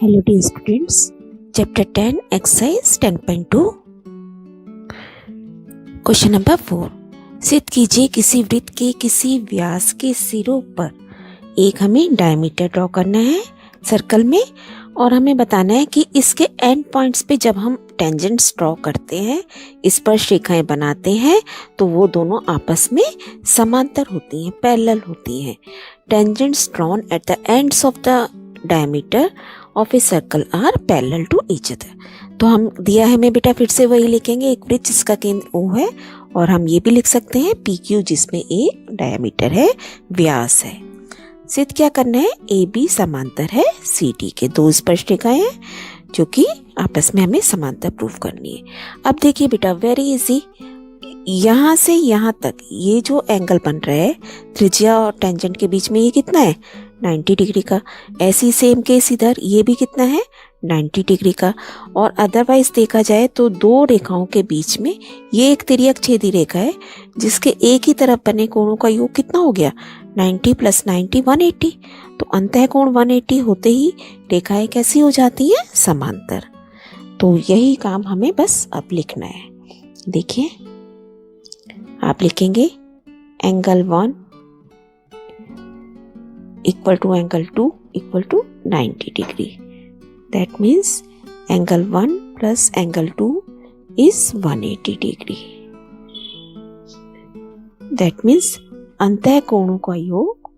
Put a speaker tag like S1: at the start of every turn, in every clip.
S1: Hello dear students, chapter 10 exercise 10.2 question number 4। सिद्ध कीजिए किसी वृत्त के किसी व्यास के सिरों पर एक हमें डायमीटर ड्रॉ करना है सर्कल में, और हमें बताना है कि इसके एंड पॉइंट्स पे जब हम टेंजेंट्स ड्रॉ करते हैं, स्पर्श रेखाएं बनाते हैं, तो वो दोनों आपस में समांतर होती हैं, पैरेलल होती हैं। Tangents drawn at the ends of the diameter of a circle are parallel to each other. तो हम दिया है हमें बेटा, फिर से वही लिखेंगे, एक वृत्त जिसका केंद्र O है, और हम ये भी लिख सकते हैं PQ जिसमें एक डायमीटर है, व्यास है। सिद्ध क्या करना है, AB समांतर है CD के, दो स्पर्श रेखाएं हैं जो कि आपस में हमें समांतर प्रूव करनी है। अब देखिए बेटा, वेरी इजी, यहाँ से यहाँ तक ये जो एंगल बन रहा है त्रिज्या और टेंजेंट के बीच में, ये कितना है 90 डिग्री का। ऐसी सेम केस इधर, ये भी कितना है 90 डिग्री का। और अदरवाइज देखा जाए तो दो रेखाओं के बीच में ये एक तिर्यक छेदी रेखा है जिसके एक ही तरफ बने कोणों का योग कितना हो गया 90 + 90 180। तो अंतः कोण 180 होते ही रेखाएं कैसी हो जाती हैं, समांतर। तो यही काम हमें बस अब लिखना है। देखिए आप लिखेंगे angle 1 equal to angle 2 equal to 90 degree. That means angle 1 plus angle 2 is 180 degree. That means अंतः कोणों का योग,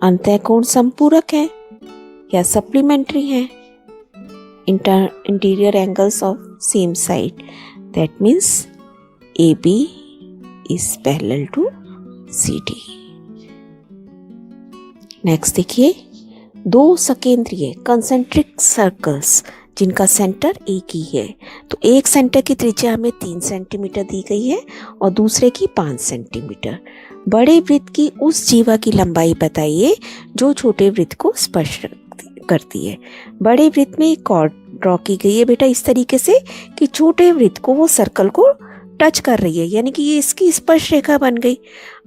S1: अंतः कोण संपूरक है या सप्लीमेंट्री है, interior angles of same side. That means AB is parallel to CD। Next देखिए, दो सकेंद्रीय कंसेंट्रिक सर्कल्स जिनका सेंटर एक ही है। तो एक सेंटर की त्रिज्या हमें 3 सेंटीमीटर दी गई है और दूसरे की 5 सेंटीमीटर। बड़े वृत्त की उस जीवा की लंबाई बताइए जो छोटे वृत्त को स्पर्श करती है। बड़े वृत्त में एक कॉर्ड ड्रॉ की गई है बेटा इस तरीके से कि छोटे वृत्त को वो सर्कल को टच कर रही है, यानी कि ये इसकी स्पर्श रेखा बन गई।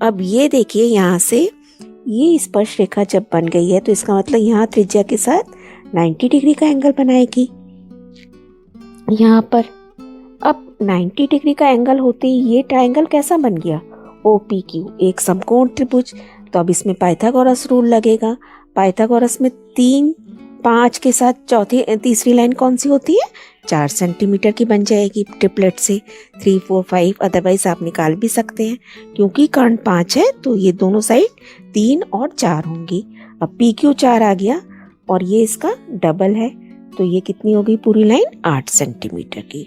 S1: अब ये देखिए, यहाँ से ये स्पर्श रेखा जब बन गई है तो इसका मतलब यहाँ त्रिज्या के साथ 90 डिग्री का एंगल बनाएगी यहाँ पर। अब 90 डिग्री का एंगल होते ही ये ट्रायंगल कैसा बन गया, OPQ, एक समकोण त्रिभुज। तो अब इसमें पाइथागोरस रूल लगेगा। पाइथागोरस में 3 5 के साथ तीसरी लाइन कौन सी होती है, 4 सेंटीमीटर की बन जाएगी ट्रिपलेट से, 3 4 5। अदरवाइज आप निकाल भी सकते हैं, क्योंकि कर्ण 5 है तो ये दोनों साइड 3 और 4 होंगी। अब PQ 4 आ गया और ये इसका डबल है, तो ये कितनी होगी पूरी लाइन 8 सेंटीमीटर की।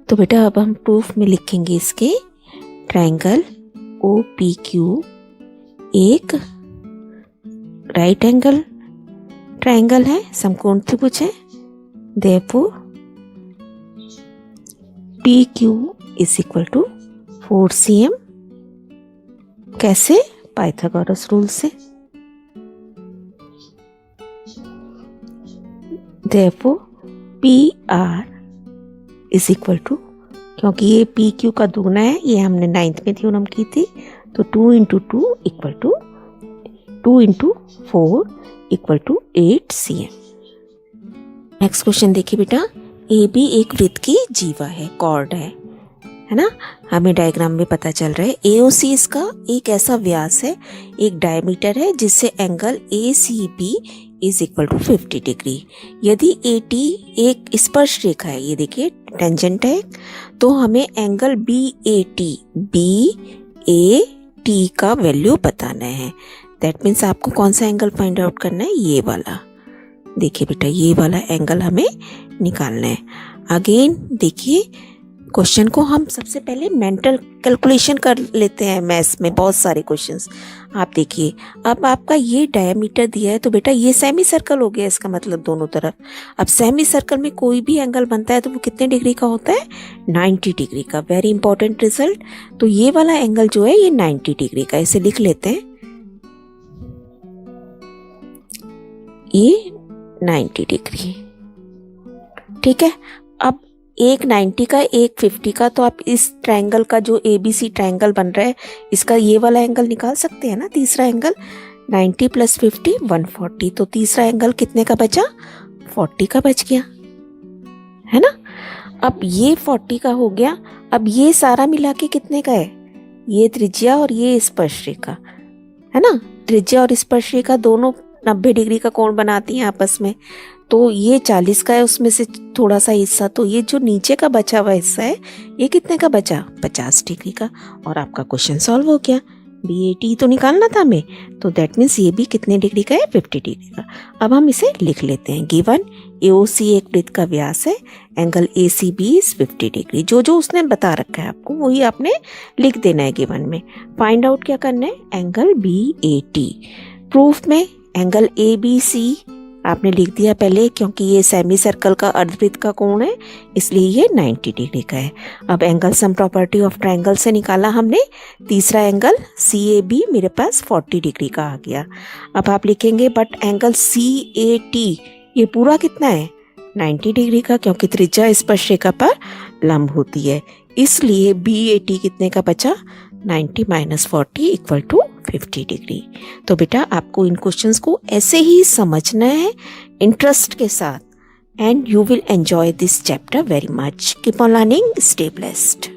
S1: तो बेटा अब हम प्रूफ में लिखेंगे इसके, ट्रायंगल OPQ एक राइट एंगल ट्रायंगल है, समकोण त्रिभुज है। Therefore PQ is equal to 4 cm। कैसे, पाइथागोरस रूल से। Therefore PR is equal to, क्योंकि ये PQ का दुगना है, ये हमने 9th में थ्योरम की थी, तो 2 × 2 equal to 2 × 4 equal to 8 cm। Next question देखिए बेटा, AB एक वृत्त की जीवा है, कॉर्ड है ना। हमें डायग्राम में पता चल रहा है AOC इसका एक ऐसा व्यास है, एक डायमीटर है जिससे angle ACB is equal to 50 degree. यदि AT एक स्पर्श रेखा है, ये देखिए टेंजेंट है, तो हमें एंगल BAT का वैल्यू बताना है। दैट मीन्स आपको कौन सा एंगल फाइंड आउट करना है, ये वाला। देखिए बेटा, ये वाला एंगल हमें निकालना है। अगेन देखिए, क्वेश्चन को हम सबसे पहले मेंटल कैलकुलेशन कर लेते हैं। मैथ्स में बहुत सारे क्वेश्चंस आप देखिए। अब आपका ये डायमीटर दिया है, तो बेटा ये सेमी सर्कल हो गया, इसका मतलब दोनों तरफ। अब सेमी सर्कल में कोई भी एंगल बनता है तो वो कितने डिग्री का होता है, 90 डिग्री का। Very important result. तो ये वाला एंगल जो है ये 90 डिग्री का, इसे लिख लेते हैं, ये 90 डिग्री, ठीक है। अब एक 90 का एक 50 का, तो आप इस ट्रायंगल का जो ABC ट्रायंगल बन रहा है इसका ये वाला एंगल निकाल सकते हैं ना। तीसरा एंगल 90 + 50 140, तो तीसरा एंगल कितने का बचा? 40 का बच गया, है ना। अब ये 40 का हो गया। अब ये सारा मिला के कितने का है? ये त्रिज्या और ये स्पर्शरेखा, है ना। त्रिज्या और स्पर्शरेखा दोनों 90 डिग्री का कोण बनाती हैं आपस में। तो ये 40 का है, उसमें से थोड़ा सा हिस्सा, तो ये जो नीचे का बचा हुआ हिस्सा है ये कितने का बचा? 50 डिग्री का। और आपका क्वेश्चन सॉल्व हो गया। BAT तो निकालना था हमें, तो दैट मीन्स ये भी कितने डिग्री का है? 50 डिग्री का। अब हम इसे लिख लेते हैं। गिवन AOC एक वृत्त का व्यास है, एंगल ACB इज 50 डिग्री। जो जो उसने बता रखा है आपको वही आपने लिख देना है गिवन में। फाइंड आउट क्या करना है? Angle BAT। प्रूफ में एंगल ABC आपने लिख दिया पहले, क्योंकि ये सेमी सर्कल का अर्धवृत्त का कोण है इसलिए ये 90 डिग्री का है। अब angle sum property of triangle से निकाला हमने। तीसरा एंगल CAB मेरे पास 40 डिग्री का आ गया। अब आप लिखेंगे बट एंगल CAT ये पूरा कितना है? 90 डिग्री का, क्योंकि त्रिज्या स्पर्शरेखा पर लंब होती है, इसलिए BAT कितने का बचा? 90 - 40 = 50 डिग्री। तो बेटा आपको इन क्वेश्चंस को ऐसे ही समझना है इंटरेस्ट के साथ, and you will enjoy this chapter very much. Keep on learning, stay blessed.